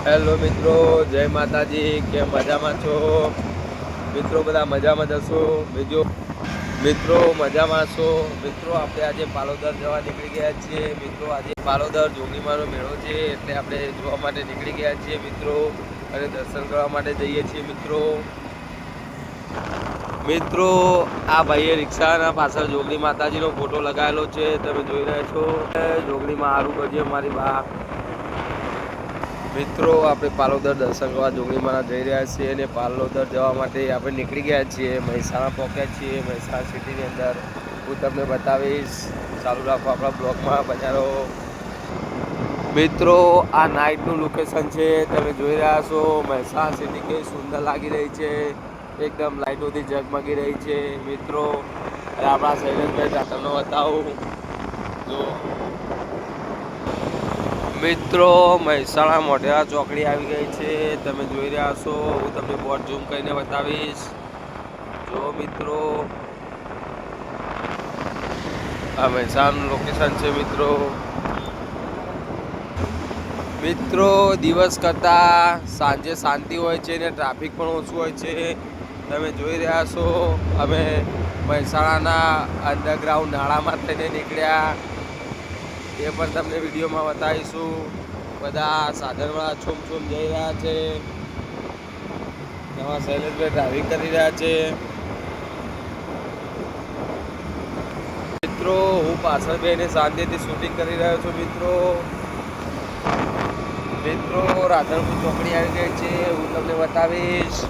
Hello મિત્રો, જય માતાજી. કેમ મજામાં છો મિત્રો? બધા મજામાં જશો? બીજું મિત્રો મજામાં છો? મિત્રો આપણે આજે પાલોદર જવા નીકળી ગયા છીએ. મિત્રો આજે પાલોદર જોગીમાનો મેળો છે એટલે આપણે જોવા માટે નીકળી ગયા છીએ મિત્રો, અને દર્શન કરવા માટે જઈએ છીએ મિત્રો. મિત્રો આ ભાઈએ રિક્ષાના પાછળ જોગણી માતાજીનો ફોટો લગાવેલો છે, તમે જોઈ રહ્યા છો. જોગણીમાં સારું કરજે મારી બા. મિત્રો આપણે પાલોદર દર્શન કરવા જોગણીમાના જઈ રહ્યા છીએ, અને પાલોદર જવા માટે આપણે નીકળી ગયા છીએ. મહેસાણા પહોંચ્યા છીએ. મહેસાણા સિટીની અંદર હું તમને બતાવીશ. ચાલુ રાખો આપણા બ્લોગમાં, બજારો. મિત્રો આ નાઇટનું લોકેશન છે, તમે જોઈ રહ્યા છો. મહેસાણા સિટી કેવી સુંદર લાગી રહી છે, એકદમ લાઇટોથી ઝગમગી રહી છે મિત્રો. અને આપણા શૈલેષભાઈ તમને બતાવું જો મિત્રો, મહેસાણા મોઢેરા ચોકડી આવી ગઈ છે, તમે જોઈ રહ્યા છો. હું તમને બોર્ડ ઝૂમ કરીને બતાવીશ. જો મિત્રો આ મહેસાણાનું લોકેશન છે મિત્રો. મિત્રો દિવસ કરતાં સાંજે શાંતિ હોય છે ને ટ્રાફિક પણ ઓછું હોય છે, તમે જોઈ રહ્યા છો. અમે મહેસાણાના અંડરગ્રાઉન્ડ નાળામાં થઈને નીકળ્યા, એ પણ તમને વિડીયોમાં બતાવીશું. બધા સાધનવાળા છૂમ જઈ રહ્યા છે. એમાં શૈલેષભાઈ ડ્રાઇવિંગ કરી રહ્યા છે. મિત્રો હું પાછળ બેસીને શાંતિથી શૂટિંગ કરી રહ્યો છું મિત્રો. મિત્રો રાધનપુર ચોકડી આવી ગઈ છે, હું તમને બતાવીશ.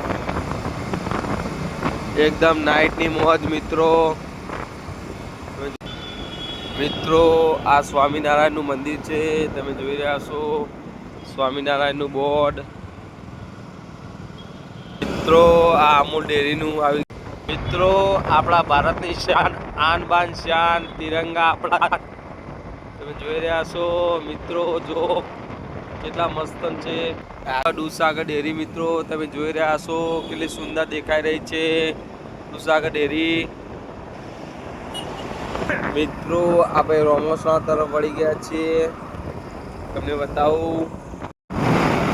એકદમ નાઇટની મોજ મિત્રો. મિત્રો આ સ્વામિનારાયણનું મંદિર છે, તમે જોઈ રહ્યા છો. સ્વામિનારાયણનું બોર્ડ. મિત્રો આ અમૂલ ડેરીનું આવી. મિત્રો આપણા ભારતની શાન, આન બાન શાન, તિરંગા આપણા, તમે જોઈ રહ્યા છો મિત્રો. જો કેટલા મસ્ત છે દૂધસાગર ડેરી મિત્રો, તમે જોઈ રહ્યા છો. કેટલી સુંદર દેખાઈ રહી છે દૂધસાગર ડેરી. મિત્રો આપણે રોમોસણા તરફ વળી ગયા છીએ, તમને બતાવું.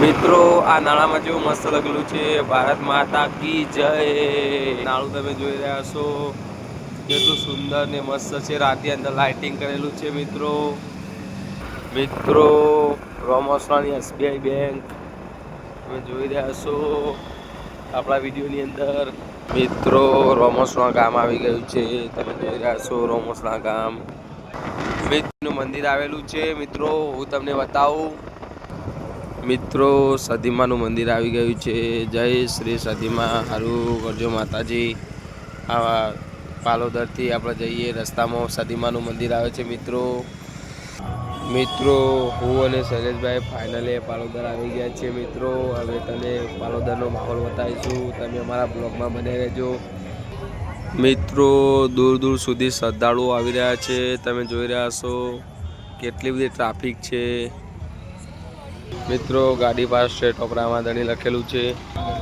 મિત્રો આ નાળામાં જેવું મસ્ત લગેલું છે, ભારત માતા કી જય. નાળું તમે જોઈ રહ્યા છો, કેટલું સુંદર ને મસ્ત છે. રાતે અંદર લાઇટિંગ કરેલું છે મિત્રો. મિત્રો રોમોસણાની એસબીઆઈ બેંક તમે જોઈ રહ્યા છો આપણા વિડીયોની અંદર. મિત્રો રોમોસણા ગામ આવી ગયું છે, તમે જોઈ રહ્યા છો. રોમોસણા ગામ મિત્રનું મંદિર આવેલું છે મિત્રો, હું તમને બતાવું. મિત્રો સધીમાનું મંદિર આવી ગયું છે. જય શ્રી સધીમા. સારું કરજો માતાજી. આ પાલોદરથી આપણે જઈએ રસ્તામાં સધીમાનું મંદિર આવે છે મિત્રો. મિત્રો હું અને શૈલેષભાઈ ફાઇનલી પાલોદર આવી ગયા છીએ મિત્રો. હવે તને પાલોદરનો માહોલ બતાવીશું, તમે અમારા બ્લોગમાં બને રહેજો. મિત્રો દૂર દૂર સુધી શ્રદ્ધાળુઓ આવી રહ્યા છે, તમે જોઈ રહ્યા છો. કેટલી બધી ટ્રાફિક છે મિત્રો. ગાડી પાસે ટોપરામાં લખેલું છે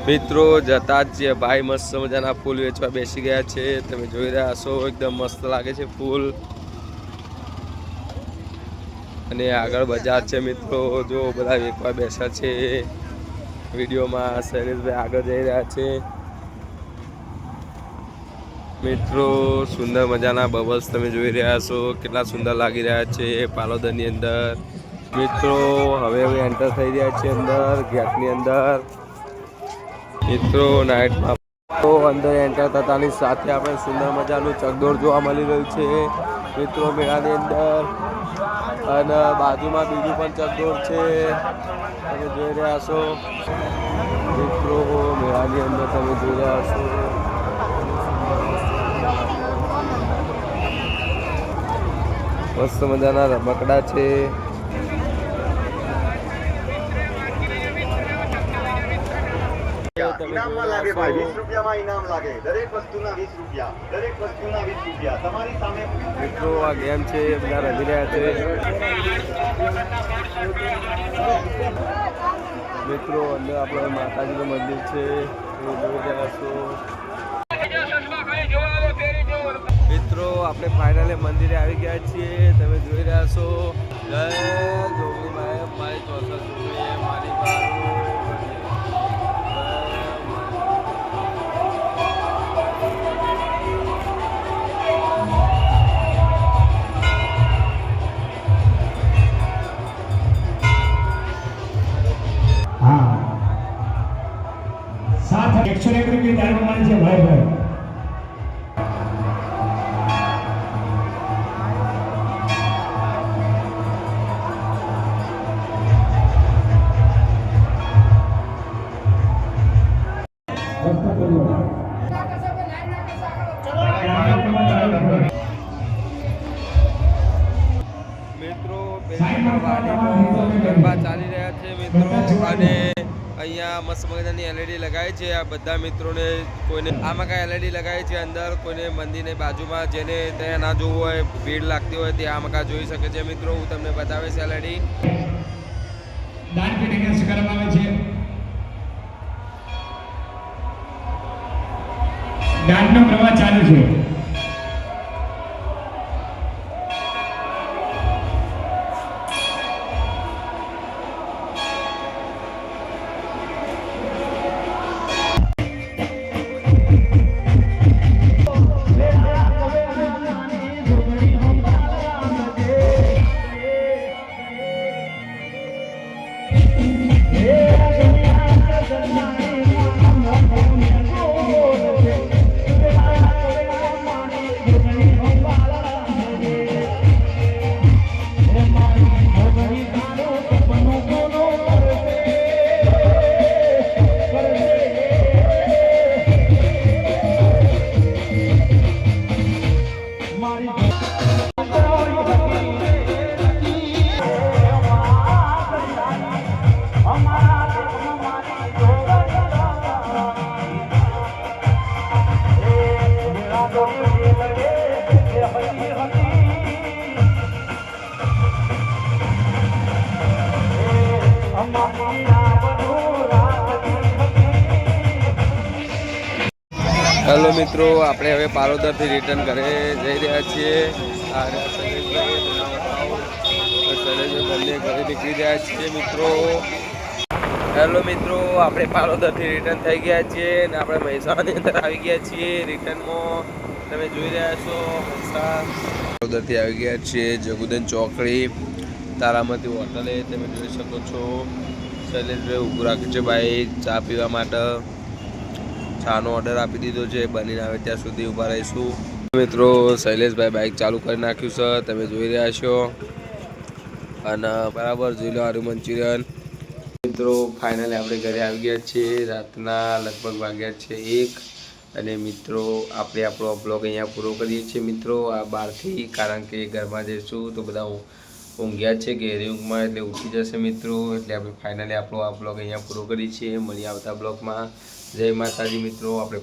મિત્રો. જતા જ છે ભાઈ મસ્ત મજાના ફૂલ વેચવા બેસી ગયા છે, તમે જોઈ રહ્યા છો. એકદમ મસ્ત લાગે છે ફૂલ. અને આગળ બજાર છે મિત્રો, જો બધા વેચવા બેસા છે. વિડીયોમાં શૈલેષભાઈ આગળ જઈ રહ્યા છે મિત્રો. સુંદર મજાના બબલ્સ તમે જોઈ રહ્યા છો, કેટલા સુંદર લાગી રહ્યા છે પાલોદરની અંદર મિત્રો. હવે એન્ટર થઈ રહ્યા છે અંદર ગેટની અંદર મિત્રો. નાઇટમાં તો અંદર એન્ટર થતાની સાથે આપણે સુંદર મજાનું ચકડોળ જોવા મળી રહ્યું છે મિત્રો મેળાની અંદર. અને બાજુમાં બીજું પણ ચકડોળ છે, તમે જોઈ રહ્યા છો મિત્રો. મેળાની અંદર તમે જોઈ રહ્યા છો. મસ્ત મજાના રમકડા છે. ઇનામમાં લાગે ભાઈ, 20 રૂપિયામાં ઇનામ લાગે. દરેક વસ્તુના 20 રૂપિયા, દરેક વસ્તુના 20 રૂપિયા. તમારી સામે મિત્રો આ ગેમ છે, બધા રમી રહ્યા છે મિત્રો. અંદર આપણે માતાજીનું મંદિર છે, જોઈ રહ્યા છો મિત્રો. આપણે ફાઇનલી મંદિરે આવી ગયા છીએ, તમે જોઈ રહ્યા છો. જય જોગણી મારી 64 મારી હા 101 રૂપિયા દારૂ મળે છે ભાઈ ભાઈ મિત્રો વાડીમાં ગરબા ચાલી રહ્યા છે મિત્રો અને અહીંયા મસ્ત મજાની એલઈડી લગાવી છે આ બધા મિત્રોને કોઈને આમાં કાંઈ એલઈડી લગાવી છે અંદર કોઈને મંદિરની બાજુમાં જેને ત્યાં ના જોવું હોય ભીડ લાગતી હોય તે આમાં કાં જોઈ શકે છે મિત્રો હું તમને બતાવીશ એલઈડી દાન પેટી કરવામાં આવે છે દાનનો પ્રવાહ ચાલુ છે હેલો મિત્રો આપણે હવે પાલોદરથી રિટર્ન ઘરે જઈ રહ્યા છીએ આ રહ્યા શૈલેષભાઈ બંને ઘરે નીકળી રહ્યા છીએ મિત્રો હેલો મિત્રો આપણે પાલોદરથી રિટર્ન થઈ ગયા છીએ અને આપણે મહેસાણાની અંદર આવી ગયા છીએ રિટર્નમાં તમે જોઈ રહ્યા છો પાલોદરથી આવી ગયા છીએ જગુદન ચોકડી તારામતી હોટલે તમે જોઈ શકો છો શૈલેષભાઈ ઊભું રાખ્યું છે ભાઈ ચા પીવા માટે ચાનો ઓર્ડર આપી દીધો છે બનીને આવે ત્યાં સુધી ઊભા રહીશું મિત્રો શૈલેષભાઈ બાઇક ચાલુ કરી નાખ્યું છે તમે જોઈ રહ્યા છો અને બરાબર જોઈ લો આરું મંચુરિયન મિત્રો ફાઇનલી આપણે ઘરે આવી ગયા છીએ રાતના લગભગ વાગ્યા છે 1 અને મિત્રો આપણે આપણો બ્લોગ અહીંયા પૂરો કરીએ છીએ મિત્રો આ બહારથી કારણ કે ઘરમાં જઈશું તો બધા ઊંઘ્યા છે ઘેરી ઊંઘમાં એટલે ઉઠી જશે મિત્રો એટલે આપણે ફાઇનલી આપણો આ બ્લોગ અહીંયા પૂરો કરીએ છીએ મળીએ આવતા બ્લોગમાં જય માતાજી મિત્રો આપણે